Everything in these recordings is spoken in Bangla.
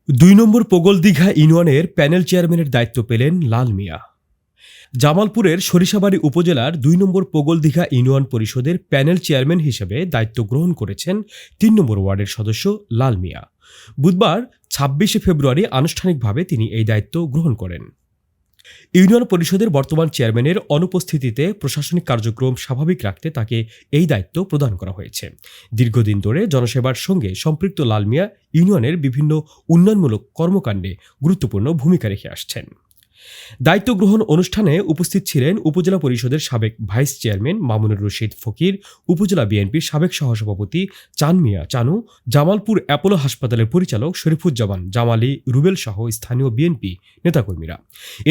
২ নম্বর পোগলদিঘা ইউনিয়নের প্যানেল চেয়ারম্যানের দায়িত্ব পেলেন লাল মিয়া। জামালপুরের সরিষাবাড়ী উপজেলার ২ নম্বর পোগলদিঘা ইউনিয়ন পরিষদের প্যানেল চেয়ারম্যান হিসেবে দায়িত্ব গ্রহণ করেছেন ৩ নম্বর ওয়ার্ডের সদস্য লাল মিয়া। বুধবার ২৬শে ফেব্রুয়ারি আনুষ্ঠানিকভাবে তিনি এই দায়িত্ব গ্রহণ করেন। ইউনিয়ন পরিষদের বর্তমান চেয়ারম্যানের অনুপস্থিতিতে প্রশাসনিক কার্যক্রম স্বাভাবিক রাখতে তাকে এই দায়িত্ব প্রদান করা হয়েছে। দীর্ঘদিন ধরে জনসেবার সঙ্গে সম্পৃক্ত লাল মিয়া ইউনিয়নের বিভিন্ন উন্নয়নমূলক কর্মকাণ্ডে গুরুত্বপূর্ণ ভূমিকা রেখে আসছেন। দায়িত্ব গ্রহণ অনুষ্ঠানে উপস্থিত ছিলেন উপজেলা পরিষদের সাবেক ভাইস চেয়ারম্যান মামুনুর রশিদ ফকির, উপজেলা বিএনপির সাবেক সহসভাপতি চান মিয়া চানু, জামালপুর অ্যাপোলো হাসপাতালের পরিচালক শরীফুজ্জামান জামালি রুবেল সহ স্থানীয় বিএনপি নেতাকর্মীরা।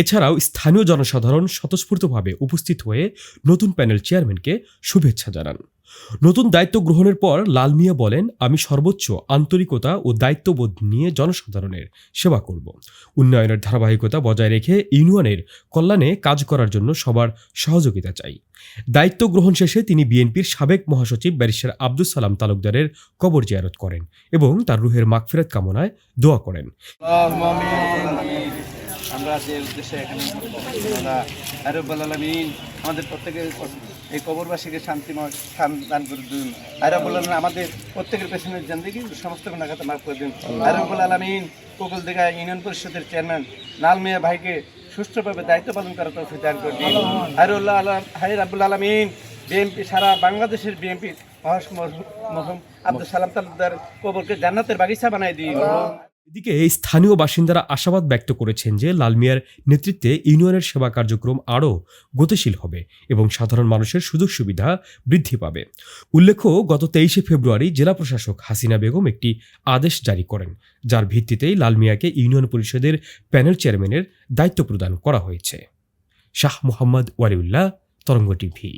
এছাড়াও স্থানীয় জনসাধারণ স্বতঃস্ফূর্তভাবে উপস্থিত হয়ে নতুন প্যানেল চেয়ারম্যানকে শুভেচ্ছা জানান। নতুন দায়িত্ব গ্রহণের পর লাল মিয়া বলেন, আমি সর্বোচ্চ আন্তরিকতা ও দায়িত্ববোধ নিয়ে জনসাধারণের সেবা করব। উন্নয়নের ধারাবাহিকতা বজায় রেখে ইউনিয়নের কল্যাণে কাজ করার জন্য সবার সহযোগিতা চাই। দায়িত্ব গ্রহণ শেষে তিনি বিএনপির সাবেক মহাসচিব ব্যারিস্টার আব্দুস সালাম তালুকদারের কবর জিয়ারত করেন এবং তার রুহের মাগফিরাত কামনায় দোয়া করেন। আমরা যে উদ্দেশ্যে এখানে রব্বুল আলামিন আমাদের প্রত্যেকের এই কবরবাসীকে শান্তিময় স্থান দান করে দিন। রব্বুল আলামিন আমাদের প্রত্যেকের পেছনের জিন্দেগি সমস্ত গুনাহগাতা মাফ করে দিন। রব্বুল আলামিন পোগলদিঘা ইউনিয়ন পরিষদের চেয়ারম্যান লাল মিয়া ভাইকে সুষ্ঠুভাবে দায়িত্ব পালন করার তৌফিক দান করে দিন। রব্বুল আলামিন বিএনপি সারা বাংলাদেশের বিএনপি মরহুম আব্দুস সালাম তালুকদার কবরকে জান্নাতের বাগিচা বানাই দিন। এদিকে স্থানীয় বাসিন্দারা আশাবাদ ব্যক্ত করেছেন যে লাল মিয়ার নেতৃত্বে ইউনিয়নের সেবা কার্যক্রম আরও গতিশীল হবে এবং সাধারণ মানুষের সুযোগ সুবিধা বৃদ্ধি পাবে। উল্লেখ্য, গত ২৩শে ফেব্রুয়ারি জেলা প্রশাসক হাসিনা বেগম একটি আদেশ জারি করেন, যার ভিত্তিতেই লাল মিয়াকে ইউনিয়ন পরিষদের প্যানেল চেয়ারম্যানের দায়িত্ব প্রদান করা হয়েছে। শাহ মোহাম্মদ ওয়ালিউল্লাহ, তরঙ্গ টিভি।